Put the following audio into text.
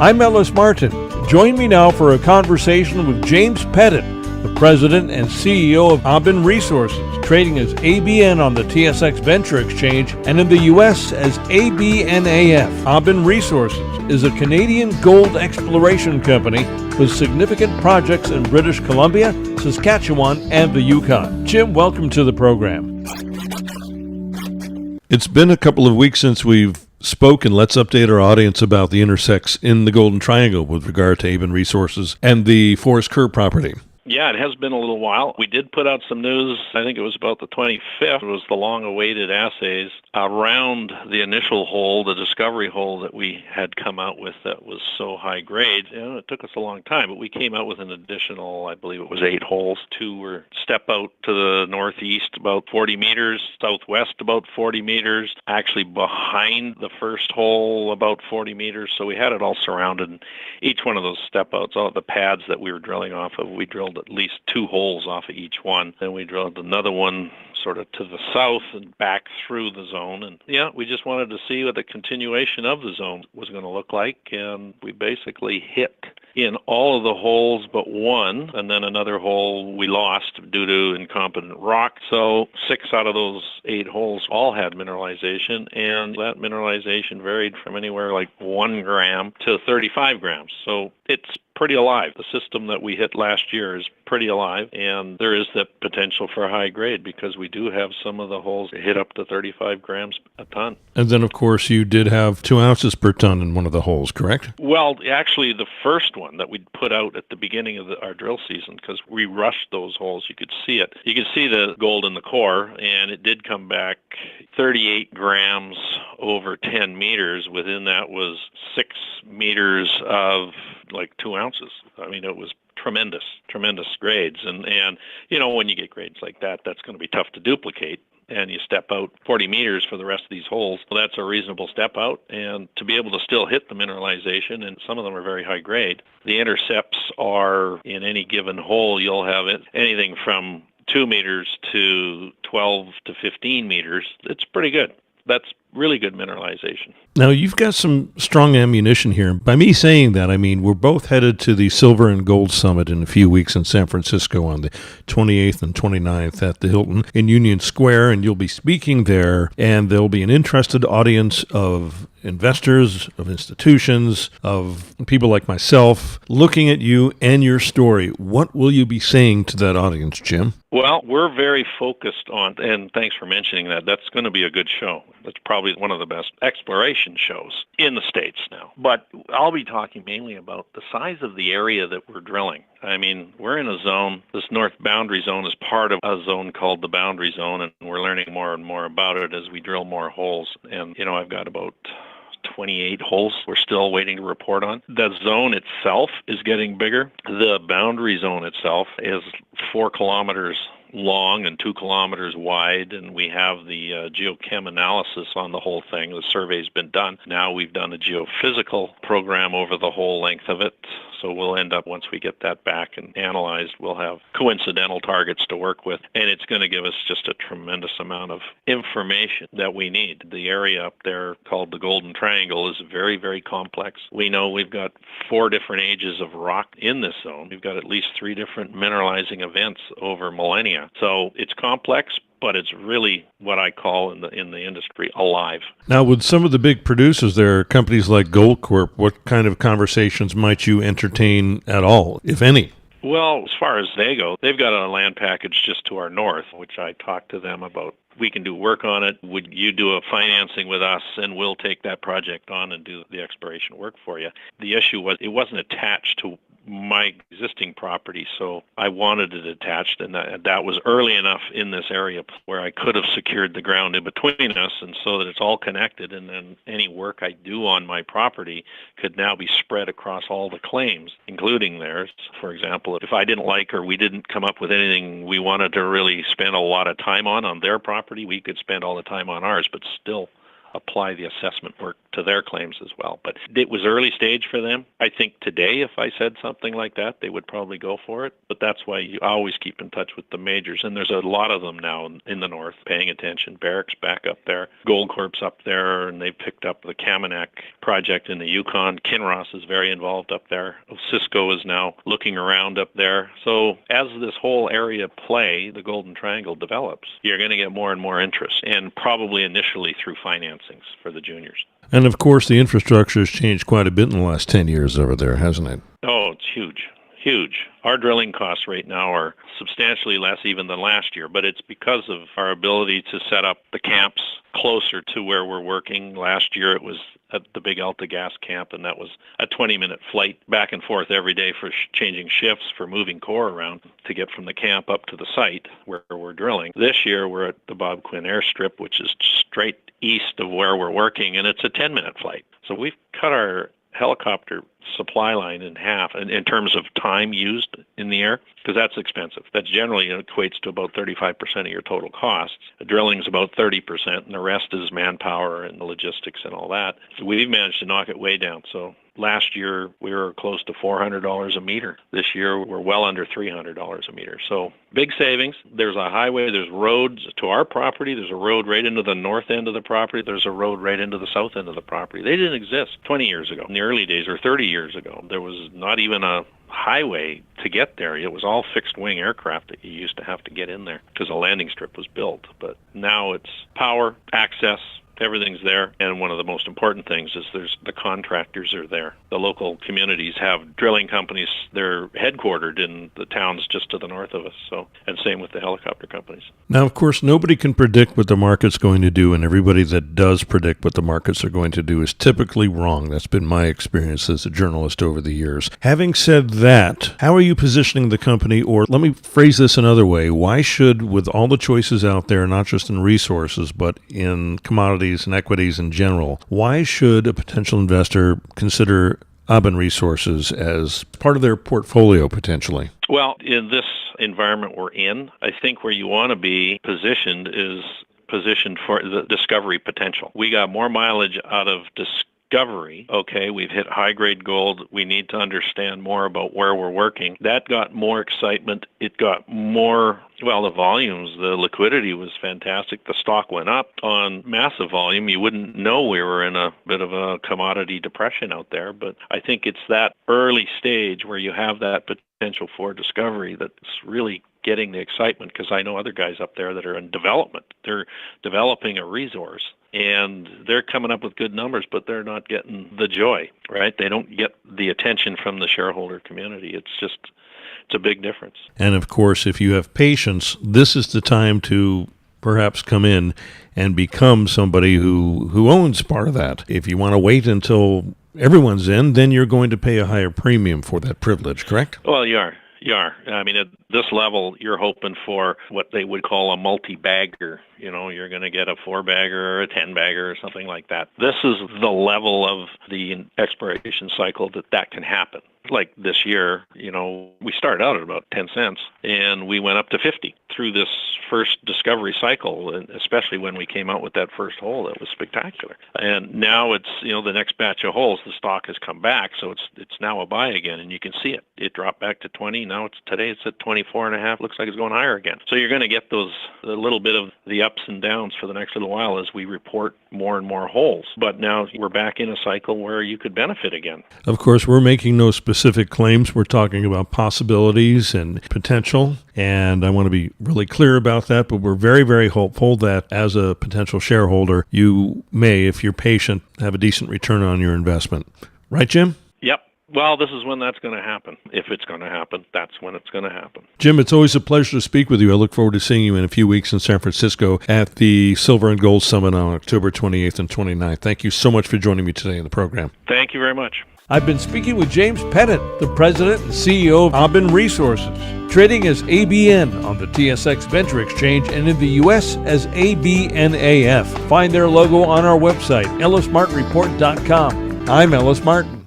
I'm Ellis Martin. Join me now for a conversation with James Pettit, the president and CEO of Aben Resources, trading as ABN on the TSX Venture Exchange and in the U.S. as ABNAF. Aben Resources is a Canadian gold exploration company with significant projects in British Columbia, Saskatchewan, and the Yukon. Jim, welcome to the program. It's been a couple of weeks since we've spoken. Let's update our audience about the intersects in the Golden Triangle with regard to Aben Resources and the Forrest Kerr property. Yeah, it has been a little while. We did put out some news, I think it was about the 25th, it was the long-awaited assays around the initial hole, the discovery hole that we had come out with that was so high grade. It took us a long time, but we came out with an additional, I believe it was 8 holes. 2 were step out to the northeast about 40 meters, southwest about 40 meters, actually behind the first hole about 40 meters. So we had it all surrounded. And each one of those step outs, all the pads that we were drilling off of, we drilled at least 2 holes off of each one. Then we drilled another one sort of to the south and back through the zone. And yeah, we just wanted to see what the continuation of the zone was going to look like. And we basically hit in all of the holes but one, and then another hole we lost due to incompetent rock. So 6 out of those 8 holes all had mineralization, and that mineralization varied from anywhere like 1 gram to 35 grams. So it's pretty alive. The system that we hit last year is pretty alive, and there is the potential for high grade because we do have some of the holes hit up to 35 grams a ton. And then, of course, you did have 2 ounces per ton in one of the holes, correct? Well, actually, the first one that we put out at the beginning of our drill season, because we rushed those holes, you could see it. You could see the gold in the core, and it did come back 38 grams over 10 meters. Within that was 6 meters of like 2 ounces. I mean, it was tremendous grades. And you know, when you get grades like that, that's going to be tough to duplicate. And you step out 40 meters for the rest of these holes. Well, that's a reasonable step out. And to be able to still hit the mineralization, and some of them are very high grade, the intercepts are in any given hole, you'll have it anything from 2 meters to 12 to 15 meters. It's pretty good. That's really good mineralization. Now, you've got some strong ammunition here. By me saying that, I mean we're both headed to the Silver and Gold Summit in a few weeks in San Francisco on the 28th and 29th at the Hilton in Union Square, and you'll be speaking there, and there'll be an interested audience of investors, of institutions, of people like myself looking at you and your story. What will you be saying to that audience, Jim? Well, we're very focused on, and thanks for mentioning that, that's going to be a good show. That's probably one of the best exploration shows in the States now. But I'll be talking mainly about the size of the area that we're drilling. I mean, we're in a zone, this north boundary zone is part of a zone called the boundary zone, and we're learning more and more about it as we drill more holes. And, you know, I've got about 28 holes we're still waiting to report on. The zone itself is getting bigger. The boundary zone itself is 4 kilometers long and 2 kilometers wide, and we have the geochem analysis on the whole thing. The survey's been done. Now we've done a geophysical program over the whole length of it. So we'll end up, once we get that back and analyzed, we'll have coincidental targets to work with. And it's going to give us just a tremendous amount of information that we need. The area up there called the Golden Triangle is very, very complex. We know we've got 4 different ages of rock in this zone. We've got at least 3 different mineralizing events over millennia. So it's complex, but it's really what I call in the industry alive. Now, with some of the big producers there, companies like Goldcorp, what kind of conversations might you entertain at all, if any? Well, as far as they go, they've got a land package just to our north, which I talked to them about. We can do work on it. Would you do a financing with us, and we'll take that project on and do the exploration work for you? The issue was it wasn't attached to my existing property, so I wanted it attached, and that was early enough in this area where I could have secured the ground in between us, and so that it's all connected, and then any work I do on my property could now be spread across all the claims, including theirs. For example, if I didn't like or we didn't come up with anything we wanted to really spend a lot of time on their property, we could spend all the time on ours, but still apply the assessment work to their claims as well. But it was early stage for them. I think today, if I said something like that, they would probably go for it. But that's why you always keep in touch with the majors. And there's a lot of them now in the north paying attention. Barrick's back up there. Goldcorp's up there, and they picked up the Kaminak project in the Yukon. Kinross is very involved up there. Cisco is now looking around up there. So as this whole area play, the Golden Triangle, develops, you're going to get more and more interest, and probably initially through financings for the juniors. And of course, the infrastructure has changed quite a bit in the last 10 years over there, hasn't it? Oh, it's huge. Huge. Our drilling costs right now are substantially less even than last year, but it's because of our ability to set up the camps closer to where we're working. Last year it was at the Big Alta gas camp, and that was a 20-minute flight back and forth every day for changing shifts, for moving core around to get from the camp up to the site where we're drilling. This year we're at the Bob Quinn airstrip, which is straight east of where we're working, and it's a 10-minute flight. So we've cut our helicopter supply line in half in terms of time used in the air, because that's expensive. That generally equates to about 35% of your total costs. Drilling is about 30%, and the rest is manpower and the logistics and all that. So we've managed to knock it way down. So last year we were close to $400 a meter. This year we're well under $300 a meter. So big savings. There's a highway, there's roads to our property, there's a road right into the north end of the property, there's a road right into the south end of the property. They didn't exist 20 years ago. In the early days, or 30 years ago, there was not even a highway to get there. It was all fixed wing aircraft that you used to have to get in there because a landing strip was built. But now it's power, access, everything's there. And one of the most important things is the contractors are there. The local communities have drilling companies. They're headquartered in the towns just to the north of us. So, and same with the helicopter companies. Now, of course, nobody can predict what the market's going to do, and everybody that does predict what the markets are going to do is typically wrong. That's been my experience as a journalist over the years. Having said that, how are you positioning the company? Or let me phrase this another way. Why should, with all the choices out there, not just in resources, but in commodities and equities in general, why should a potential investor consider Aben Resources as part of their portfolio potentially? Well, in this environment we're in, I think where you want to be positioned is positioned for the discovery potential. We got more mileage out of discovery. Okay, we've hit high-grade gold. We need to understand more about where we're working. That got more excitement. It got more, well, the volumes, the liquidity was fantastic. The stock went up on massive volume. You wouldn't know we were in a bit of a commodity depression out there, but I think it's that early stage where you have that potential for discovery that's really getting the excitement, because I know other guys up there that are in development. They're developing a resource, and they're coming up with good numbers, but they're not getting the joy, right? They don't get the attention from the shareholder community. It's a big difference. And of course, if you have patience, this is the time to perhaps come in and become somebody who owns part of that. If you want to wait until everyone's in, then you're going to pay a higher premium for that privilege, correct? Well, you are. You are. I mean, at this level, you're hoping for what they would call a multi-bagger. You know, you're going to get a 4-bagger or a 10-bagger or something like that. This is the level of the expiration cycle that can happen. Like this year, you know, we started out at about 10 cents and we went up to 50 through this first discovery cycle, and especially when we came out with that first hole. That was spectacular. And now it's, you know, the next batch of holes, the stock has come back, so it's now a buy again, and you can see it. It dropped back to 20. Now today it's at 24.5. Looks like it's going higher again. So you're going to get a little bit of the ups and downs for the next little while as we report more and more holes. But now we're back in a cycle where you could benefit again. Of course, we're making no specific claims. We're talking about possibilities and potential, and I want to be really clear about that, but we're very, very hopeful that as a potential shareholder, you may, if you're patient, have a decent return on your investment. Right, Jim? Yep. Well, this is when that's going to happen. If it's going to happen, that's when it's going to happen. Jim, it's always a pleasure to speak with you. I look forward to seeing you in a few weeks in San Francisco at the Silver and Gold Summit on October 28th and 29th. Thank you so much for joining me today in the program. Thank you very much. I've been speaking with James Pettit, the president and CEO of Aben Resources, trading as ABN on the TSX Venture Exchange and in the U.S. as ABNAF. Find their logo on our website, ellismartinreport.com. I'm Ellis Martin.